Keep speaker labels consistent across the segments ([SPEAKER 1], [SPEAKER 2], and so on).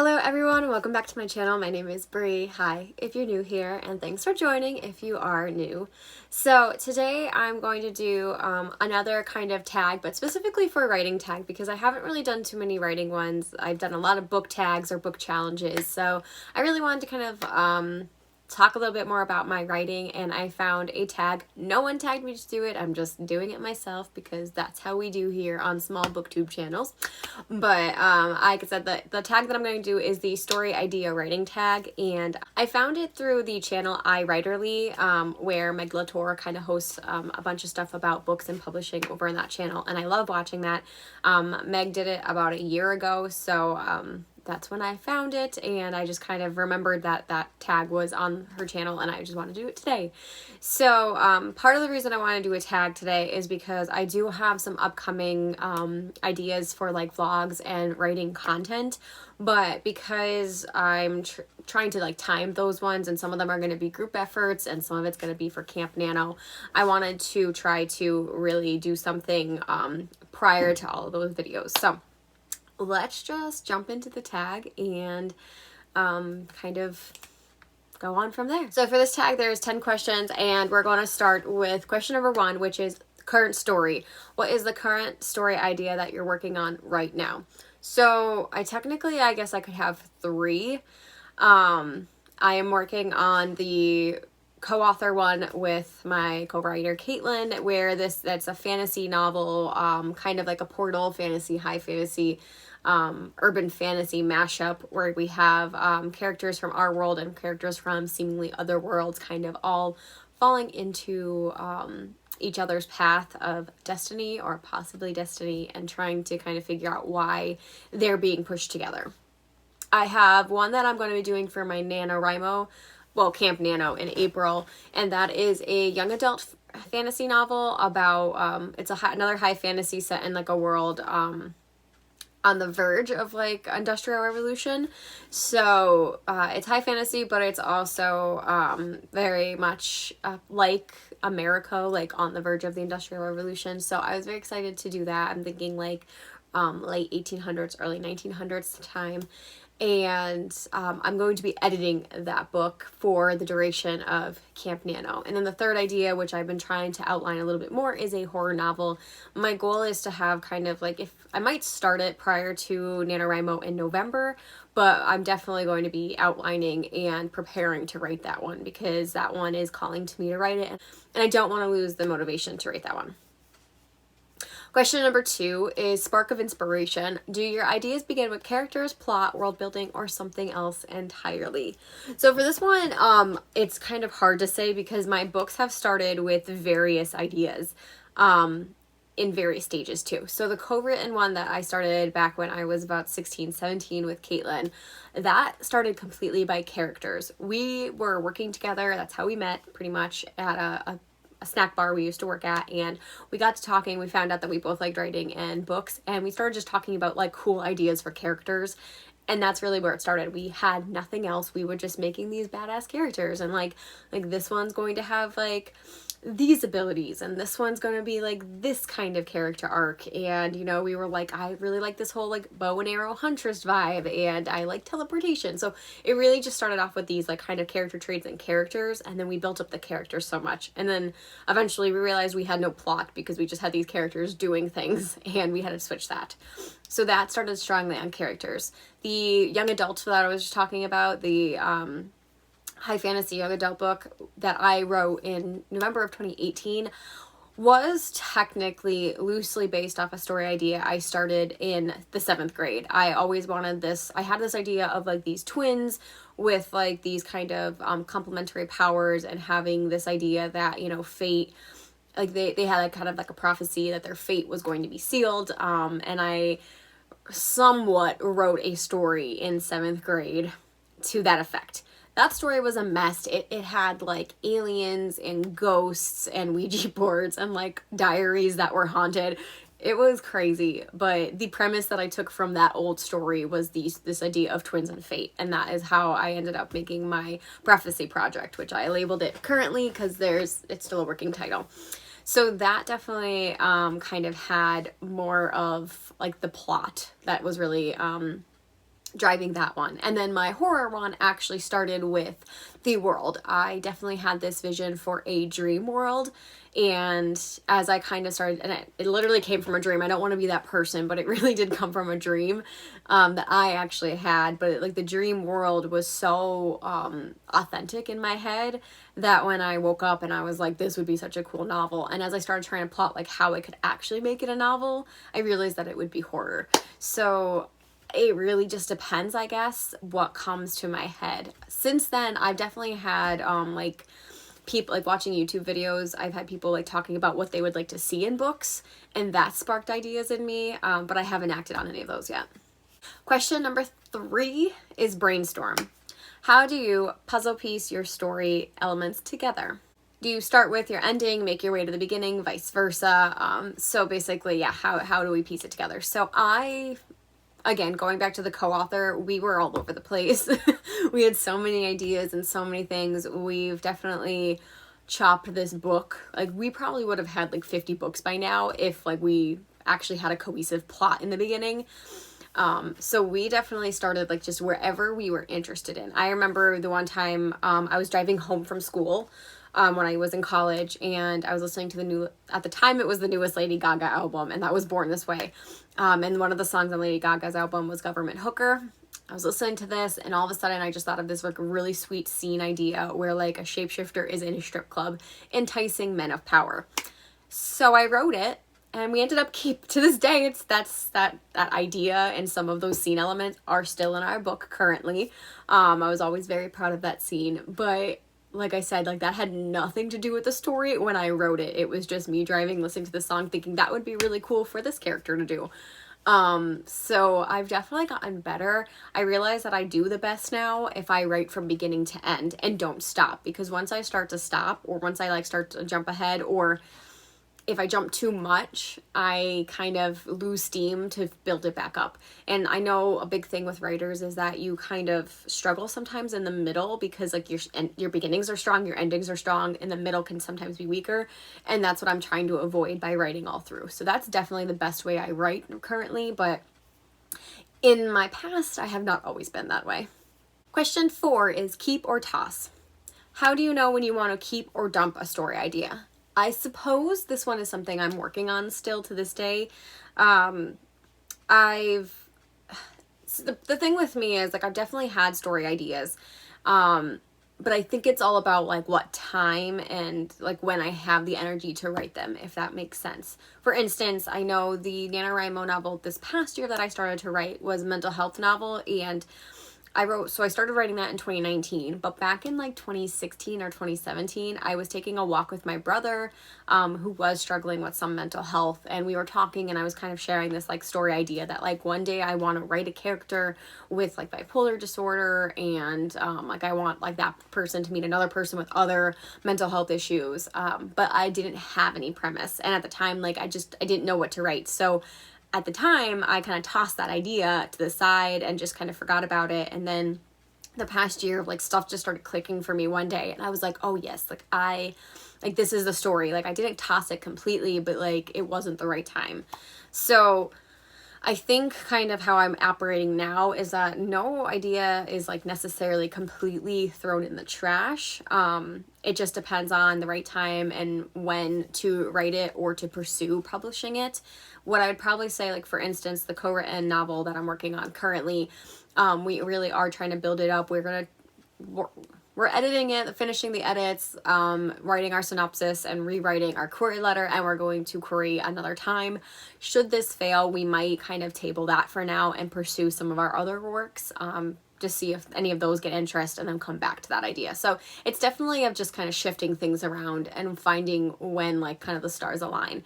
[SPEAKER 1] Hello everyone, welcome back to my channel. My name is Bree. Hi if you're new here, and thanks for joining if you are new. So today I'm going to do another kind of tag, but specifically for a writing tag because I haven't really done too many writing ones. I've done a lot of book tags or book challenges, so I really wanted to kind of talk a little bit more about my writing, and I found a tag. No one tagged me to do it. I'm just doing it myself because that's how we do here on small booktube channels. But like I said, the tag that I'm going to do is the story idea writing tag, and I found it through the channel iWriterly, where Meg Latour kind of hosts a bunch of stuff about books and publishing over in that channel, and I love watching that. Meg did it about a year ago, so that's when I found it, and I just kind of remembered that that tag was on her channel, and I just want to do it today. So part of the reason I want to do a tag today is because I do have some upcoming ideas for like vlogs and writing content, but because I'm trying to like time those ones, and some of them are going to be group efforts and some of it's going to be for Camp Nano, I wanted to try to really do something prior to all of those videos. So let's just jump into the tag and kind of go on from there. So for this tag, there's 10 questions, and we're going to start with question number 1, which is current story. What is the current story idea that you're working on right now? So I guess I could have 3. I am working on the co-author one with my co-writer Caitlin, where that's a fantasy novel, kind of like a portal fantasy, high fantasy, urban fantasy mashup, where we have characters from our world and characters from seemingly other worlds kind of all falling into each other's path of destiny or possibly destiny, and trying to kind of figure out why they're being pushed together. I have one that I'm going to be doing for my NaNoWriMo, Camp Nano, in April, and that is a young adult fantasy novel about it's another high fantasy set in like a world on the verge of like industrial revolution. So it's high fantasy, but it's also very much like America, like on the verge of the industrial revolution. So I was very excited to do that. I'm thinking like late 1800s, early 1900s time. And I'm going to be editing that book for the duration of Camp Nano. And then the third idea, which I've been trying to outline a little bit more, is a horror novel. My goal is to have kind of like, if I might start it prior to NaNoWriMo in November, but I'm definitely going to be outlining and preparing to write that one because that one is calling to me to write it, and I don't want to lose the motivation to write that one. Question number 2 is spark of inspiration. Do your ideas begin with characters, plot, world building, or something else entirely? So for this one, it's kind of hard to say because my books have started with various ideas in various stages too. So the co-written one that I started back when I was about 16, 17 with Caitlin, that started completely by characters. We were working together. That's how we met, pretty much, at a snack bar we used to work at, and we got to talking. We found out that we both liked writing and books, and we started just talking about like cool ideas for characters, and that's really where it started. We had nothing else. We were just making these badass characters, and like this one's going to have like these abilities, and this one's going to be like this kind of character arc. And you know, we were like, I really like this whole like bow and arrow huntress vibe, and I like teleportation. So it really just started off with these like kind of character traits and characters, and then we built up the characters so much, and then eventually we realized we had no plot because we just had these characters doing things, and we had to switch that. So that started strongly on characters. The young adult that I was just talking about, the high fantasy young adult book that I wrote in November of 2018, was technically loosely based off a story idea I started in the 7th grade. I always wanted this. I had this idea of like these twins with like these kind of complementary powers, and having this idea that, you know, fate, like they had like kind of like a prophecy that their fate was going to be sealed. And I somewhat wrote a story in 7th grade to that effect. That story was a mess. It had like aliens and ghosts and Ouija boards and like diaries that were haunted. It was crazy, but the premise that I took from that old story was this idea of twins and fate, and that is how I ended up making my prophecy project, which I labeled it currently because it's still a working title. So that definitely kind of had more of like the plot that was really driving that one. And then my horror one actually started with the world. I definitely had this vision for a dream world, and as I kind of started, and it literally came from a dream. I don't want to be that person, but it really did come from a dream that I actually had. But like the dream world was so authentic in my head that when I woke up and I was like, this would be such a cool novel, and as I started trying to plot like how I could actually make it a novel, I realized that it would be horror. So it really just depends, I guess, what comes to my head. Since then, I've definitely had like people like watching YouTube videos. I've had people like talking about what they would like to see in books, and that sparked ideas in me, but I haven't acted on any of those yet. Question number 3 is brainstorm. How do you puzzle piece your story elements together? Do you start with your ending, make your way to the beginning, vice versa? So basically, yeah, how do we piece it together? So again, going back to the co-author, we were all over the place. We had so many ideas and so many things. We've definitely chopped this book. Like, we probably would have had like 50 books by now if like we actually had a cohesive plot in the beginning. So we definitely started like just wherever we were interested in. I remember the one time I was driving home from school when I was in college, and I was listening to at the time it was the newest Lady Gaga album, and that was Born This Way. And one of the songs on Lady Gaga's album was Government Hooker. I was listening to this, and all of a sudden I just thought of this like really sweet scene idea where like a shapeshifter is in a strip club enticing men of power. So I wrote it, and we ended up to this day, that idea and some of those scene elements are still in our book currently. I was always very proud of that scene, but like I said, like that had nothing to do with the story when I wrote it. It was just me driving, listening to the song, thinking that would be really cool for this character to do. So I've definitely gotten better. I realize that I do the best now if I write from beginning to end and don't stop, because once I start to stop, or once I like start to jump ahead, or if I jump too much, I kind of lose steam to build it back up. And I know a big thing with writers is that you kind of struggle sometimes in the middle, because like your beginnings are strong, your endings are strong, and the middle can sometimes be weaker. And that's what I'm trying to avoid by writing all through. So that's definitely the best way I write currently, but in my past, I have not always been that way. Question 4 is keep or toss. How do you know when you want to keep or dump a story idea? I suppose this one is something I'm working on still to this day. The thing with me is like I've definitely had story ideas, but I think it's all about like what time and like when I have the energy to write them, if that makes sense. For instance, I know the NaNoWriMo novel this past year that I started to write was a mental health novel, and I started writing that in 2019, but back in like 2016 or 2017, I was taking a walk with my brother, who was struggling with some mental health, and we were talking, and I was kind of sharing this like story idea that like one day I want to write a character with like bipolar disorder, and like I want like that person to meet another person with other mental health issues, but I didn't have any premise, and at the time like I didn't know what to write. So at the time, I kind of tossed that idea to the side and just kind of forgot about it. And then the past year, like stuff just started clicking for me one day. And I was like, oh yes, like this is the story. Like I didn't toss it completely, but like it wasn't the right time. So I think kind of how I'm operating now is that no idea is like necessarily completely thrown in the trash. It just depends on the right time and when to write it or to pursue publishing it. What I would probably say, like for instance, the co-written novel that I'm working on currently, we really are trying to build it up. We're editing it, finishing the edits, writing our synopsis and rewriting our query letter, and we're going to query another time. Should this fail, we might kind of table that for now and pursue some of our other works, to see if any of those get interest and then come back to that idea. So it's definitely of just kind of shifting things around and finding when like kind of the stars align.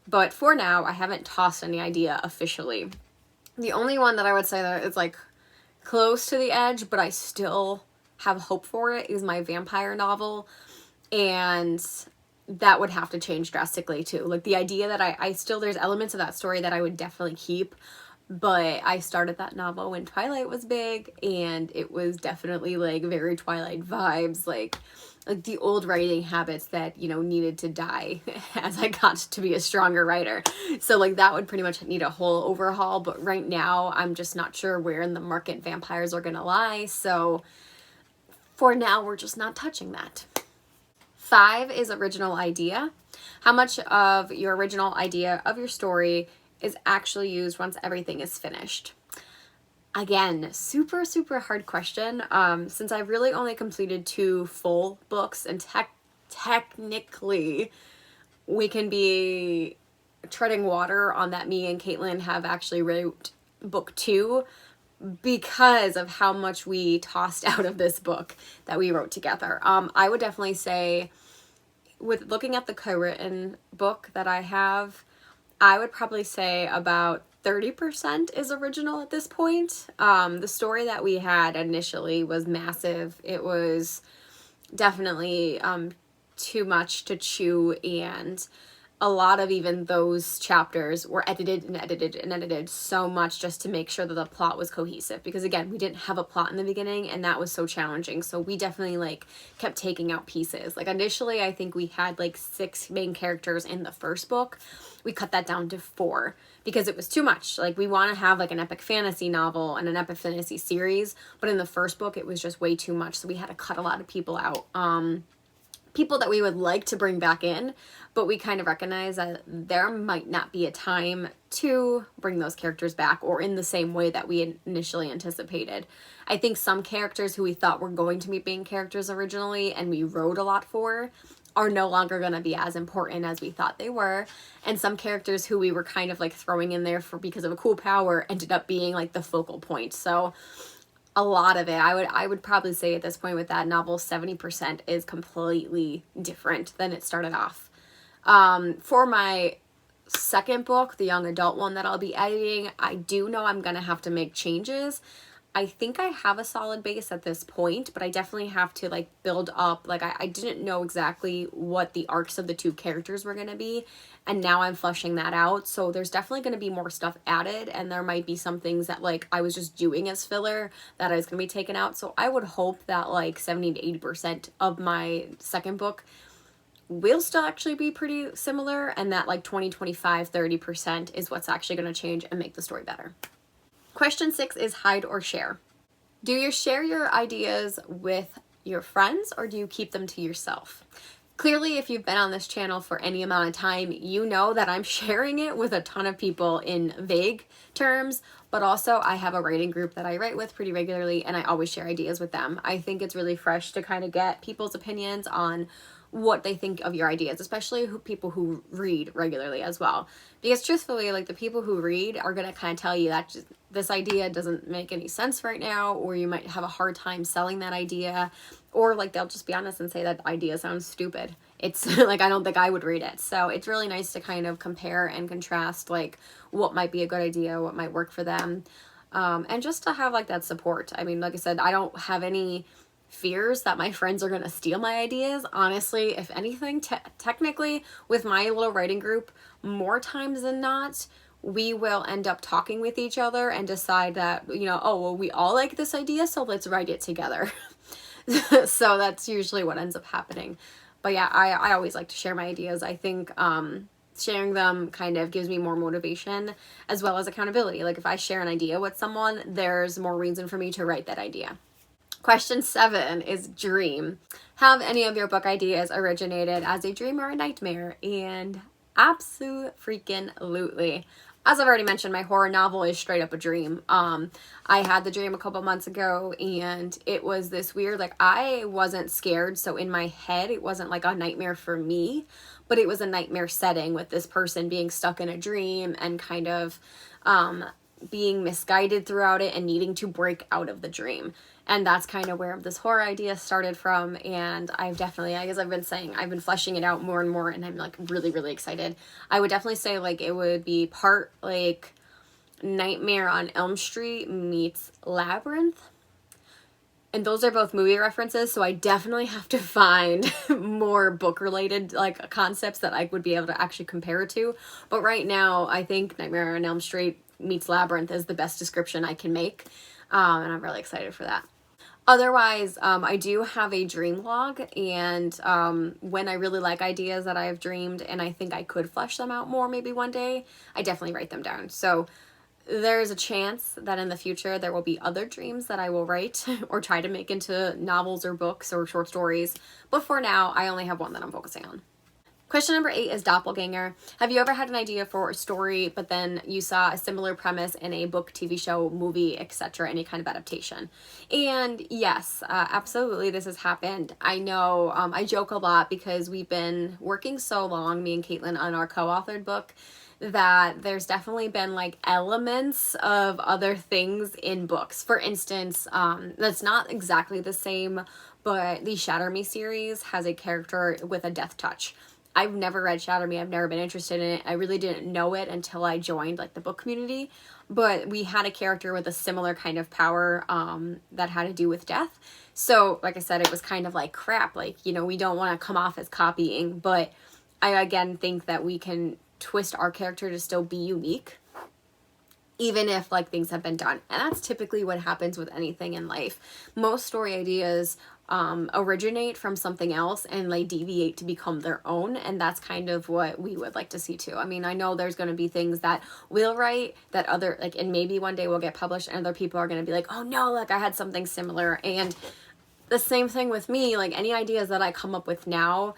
[SPEAKER 1] But for now, I haven't tossed any idea officially. The only one that I would say that is like close to the edge, but I still have hope for it, is my vampire novel, and that would have to change drastically too. Like the idea that I still, there's elements of that story that I would definitely keep, but I started that novel when Twilight was big, and it was definitely like very Twilight vibes. Like like the old writing habits that, you know, needed to die as I got to be a stronger writer. So like that would pretty much need a whole overhaul. But right now I'm just not sure where in the market vampires are going to lie. So for now, we're just not touching that. 5 is original idea. How much of your original idea of your story is actually used once everything is finished? Again, super, super hard question. Since I've really only completed 2 full books, and technically we can be treading water on that me and Caitlin have actually wrote book 2 because of how much we tossed out of this book that we wrote together. I would definitely say, with looking at the co-written book that I have, I would probably say about 30% is original at this point. The story that we had initially was massive. It was definitely too much to chew, and a lot of even those chapters were edited and edited and edited so much just to make sure that the plot was cohesive, because again, we didn't have a plot in the beginning, and that was so challenging. So we definitely like kept taking out pieces. Like initially I think we had like 6 main characters in the first book. We cut that down to 4 because it was too much. Like we want to have like an epic fantasy novel and an epic fantasy series, but in the first book it was just way too much, so we had to cut a lot of people out. People that we would like to bring back in, but we kind of recognize that there might not be a time to bring those characters back or in the same way that we initially anticipated. I think some characters who we thought were going to be main characters originally and we wrote a lot for are no longer going to be as important as we thought they were. And some characters who we were kind of like throwing in there for because of a cool power ended up being like the focal point. So a lot of it, I would probably say at this point with that novel, 70% is completely different than it started off. For my second book, the young adult one that I'll be editing, I do know I'm going to have to make changes. I think I have a solid base at this point, but I definitely have to like build up. Like I didn't know exactly what the arcs of the 2 characters were going to be, and now I'm fleshing that out. So there's definitely going to be more stuff added, and there might be some things that like I was just doing as filler that is going to be taken out. So I would hope that like 70 to 80% of my second book will still actually be pretty similar, and that like 20, 25, 30% is what's actually going to change and make the story better. Question 6 is hide or share. Do you share your ideas with your friends, or do you keep them to yourself? Clearly, if you've been on this channel for any amount of time, you know that I'm sharing it with a ton of people in vague terms, but also I have a writing group that I write with pretty regularly, and I always share ideas with them. I think it's really fresh to kind of get people's opinions on what they think of your ideas, especially people who read regularly as well. Because truthfully, like the people who read are going to kind of tell you that this idea doesn't make any sense right now, or you might have a hard time selling that idea, or like they'll just be honest and say that idea sounds stupid. It's like, I don't think I would read it. So it's really nice to kind of compare and contrast like what might be a good idea, what might work for them, and just to have like that support. I mean, like I said, I don't have any fears that my friends are going to steal my ideas. Honestly, if anything, technically with my little writing group, more times than not, we will end up talking with each other and decide that, you know, oh, well, we all like this idea, so let's write it together. So that's usually what ends up happening. But yeah, I always like to share my ideas. I think sharing them kind of gives me more motivation as well as accountability. Like if I share an idea with someone, there's more reason for me to write that idea. Question 7 is dream. Have any of your book ideas originated as a dream or a nightmare? And absolutely. As I've already mentioned, my horror novel is straight up a dream. I had the dream a couple months ago, and it was this weird, like I wasn't scared. So in my head, it wasn't like a nightmare for me, but it was a nightmare setting with this person being stuck in a dream and kind of being misguided throughout it and needing to break out of the dream. And that's kind of where this horror idea started from. And I've definitely, as I've been saying, I've been fleshing it out more and more, and I'm like really, really excited. I would definitely say like it would be part like Nightmare on Elm Street meets Labyrinth. And those are both movie references, so I definitely have to find more book-related like concepts that I would be able to actually compare it to. But right now, I think Nightmare on Elm Street meets Labyrinth is the best description I can make. And I'm really excited for that. Otherwise, I do have a dream log, and when I really like ideas that I've dreamed and I think I could flesh them out more maybe one day, I definitely write them down. So there's a chance that in the future there will be other dreams that I will write or try to make into novels or books or short stories. But for now, I only have one that I'm focusing on. Question number 8 is doppelganger. Have you ever had an idea for a story, but then you saw a similar premise in a book, TV show, movie, etc., any kind of adaptation? And yes, absolutely, this has happened. I know I joke a lot because we've been working so long, me and Caitlin, on our co-authored book, that there's definitely been like elements of other things in books. For instance, that's not exactly the same, but the Shatter Me series has a character with a death touch. I've never read Shatter Me. I've never been interested in it. I really didn't know it until I joined like the book community. But we had a character with a similar kind of power that had to do with death. So, like I said, it was kind of like crap. Like, you know, we don't want to come off as copying. But I, again, think that we can twist our character to still be unique, even if like things have been done. And that's typically what happens with anything in life. Most story ideas originate from something else and they deviate to become their own, and that's kind of what we would like to see too. I mean, I know there's going to be things that we'll write that other like, and maybe one day will get published and other people are going to be like, oh no, like I had something similar. And the same thing with me, like any ideas that I come up with now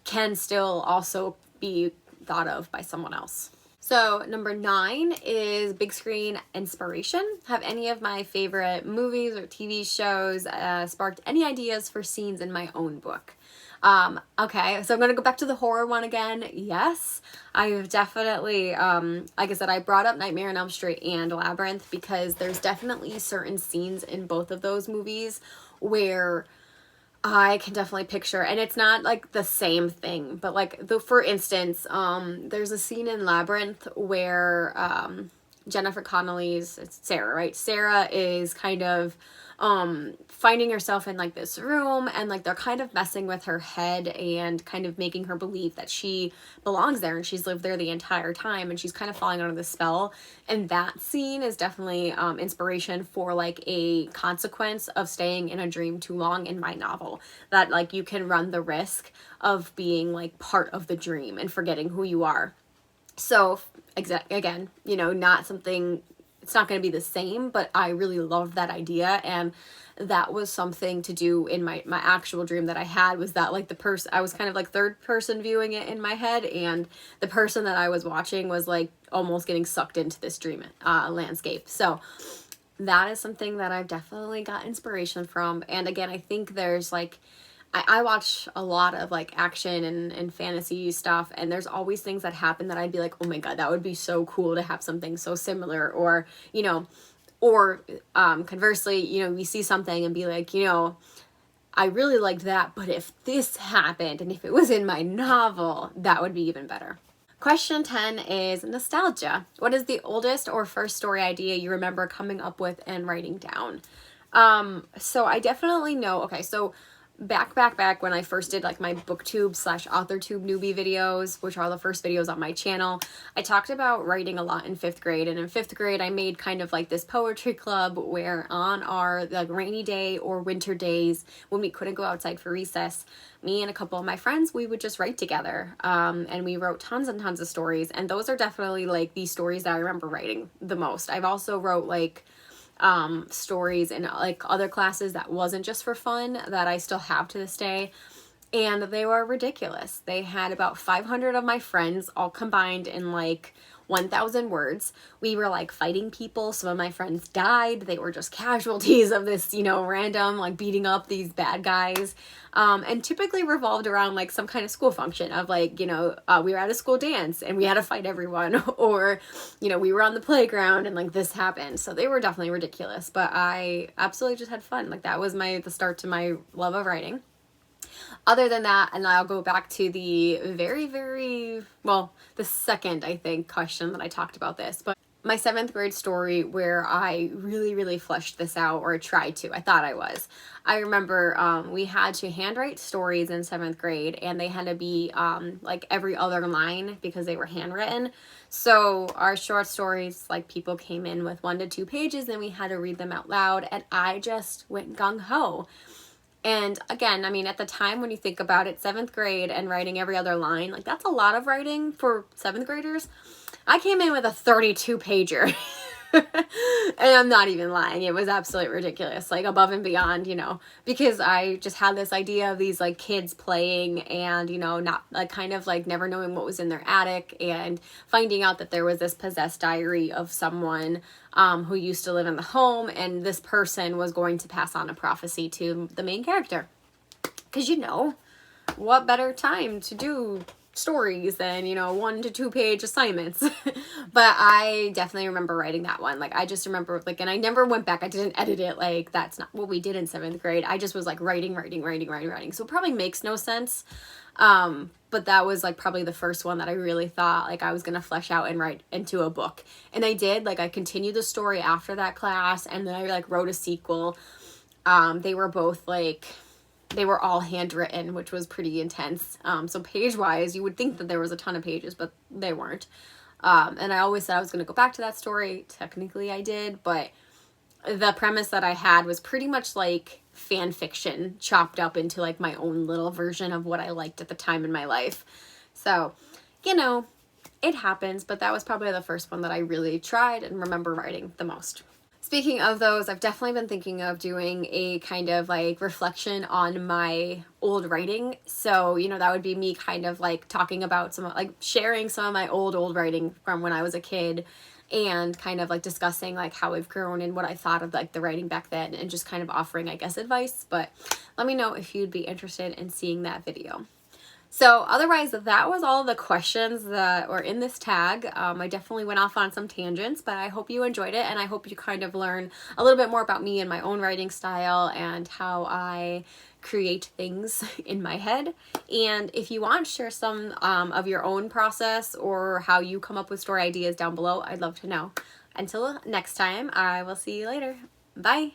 [SPEAKER 1] can still also be thought of by someone else. So number 9 is big screen inspiration. Have any of my favorite movies or TV shows sparked any ideas for scenes in my own book? Okay, so I'm going to go back to the horror one again. Yes, I've definitely, like I said, I brought up Nightmare on Elm Street and Labyrinth because there's definitely certain scenes in both of those movies where I can definitely picture, and it's not like the same thing, but like for instance, there's a scene in Labyrinth where Jennifer Connelly's, it's Sarah, right? Sarah is kind of finding herself in like this room, and like they're kind of messing with her head and kind of making her believe that she belongs there and she's lived there the entire time, and she's kind of falling under the spell. And that scene is definitely inspiration for like a consequence of staying in a dream too long in my novel, that like you can run the risk of being like part of the dream and forgetting who you are. So again, you know, not something, it's not going to be the same, but I really love that idea. And that was something to do in my actual dream that I had, was that like the person, I was kind of like third person viewing it in my head, and the person that I was watching was like almost getting sucked into this dream landscape. So that is something that I've definitely got inspiration from. And again, I think there's like, I watch a lot of like action and fantasy stuff, and there's always things that happen that I'd be like, oh my God, that would be so cool to have something so similar. Or, you know, or conversely, you know, we see something and be like, you know, I really liked that, but if this happened and if it was in my novel, that would be even better. Question 10 is nostalgia. What is the oldest or first story idea you remember coming up with and writing down? So I definitely know, okay, so back when I first did like my booktube / authortube newbie videos, which are the first videos on my channel, I talked about writing a lot in 5th grade. And in 5th grade, I made kind of like this poetry club where on our like rainy day or winter days when we couldn't go outside for recess, me and a couple of my friends, we would just write together. And we wrote tons and tons of stories. And those are definitely like the stories that I remember writing the most. I've also wrote like stories in like other classes that wasn't just for fun, that I still have to this day, and they were ridiculous. They had about 500 of my friends all combined in like 1,000 words. We were like fighting people. Some of my friends died. They were just casualties of this, you know, random like beating up these bad guys. And typically revolved around like some kind of school function of like, you know, we were at a school dance and we had to fight everyone, or, you know, we were on the playground and like this happened. So they were definitely ridiculous, but I absolutely just had fun. Like that was the start to my love of writing. Other than that, and I'll go back to the the second, I think, question that I talked about this, but my 7th grade story where I really fleshed this out, or tried to. I thought I was. I remember we had to handwrite stories in 7th grade, and they had to be like every other line because they were handwritten. So our short stories, like, people came in with 1 to 2 pages and we had to read them out loud, and I just went gung-ho. And again, I mean, at the time when you think about it, 7th grade and writing every other line, like, that's a lot of writing for 7th graders. I came in with a 32 pager. And I'm not even lying. It was absolutely ridiculous, like, above and beyond, you know, because I just had this idea of these, like, kids playing and, you know, not, like, kind of like never knowing what was in their attic, and finding out that there was this possessed diary of someone who used to live in the home, and this person was going to pass on a prophecy to the main character. Because, you know, what better time to do stories than, you know, 1 to 2 page assignments. But I definitely remember writing that one. Like, I just remember, like, and I never went back. I didn't edit it. Like, that's not what we did in 7th grade. I just was like writing. So it probably makes no sense. But that was, like, probably the first one that I really thought, like, I was gonna flesh out and write into a book. And I did. Like, I continued the story after that class, and then I, like, wrote a sequel. They were both, like, they were all handwritten, which was pretty intense. So page-wise, you would think that there was a ton of pages, but they weren't. And I always said I was going to go back to that story. Technically, I did, but the premise that I had was pretty much like fan fiction chopped up into, like, my own little version of what I liked at the time in my life. So, you know, it happens, but that was probably the first one that I really tried and remember writing the most. Speaking of those, I've definitely been thinking of doing a kind of, like, reflection on my old writing. So, you know, that would be me kind of, like, talking about some, like, sharing some of my old writing from when I was a kid, and kind of, like, discussing, like, how I've grown and what I thought of, like, the writing back then, and just kind of offering, I guess, advice. But let me know if you'd be interested in seeing that video. So otherwise, that was all the questions that were in this tag. I definitely went off on some tangents, but I hope you enjoyed it, and I hope you kind of learn a little bit more about me and my own writing style and how I create things in my head. And if you want, share some of your own process or how you come up with story ideas down below. I'd love to know. Until next time, I will see you later. Bye.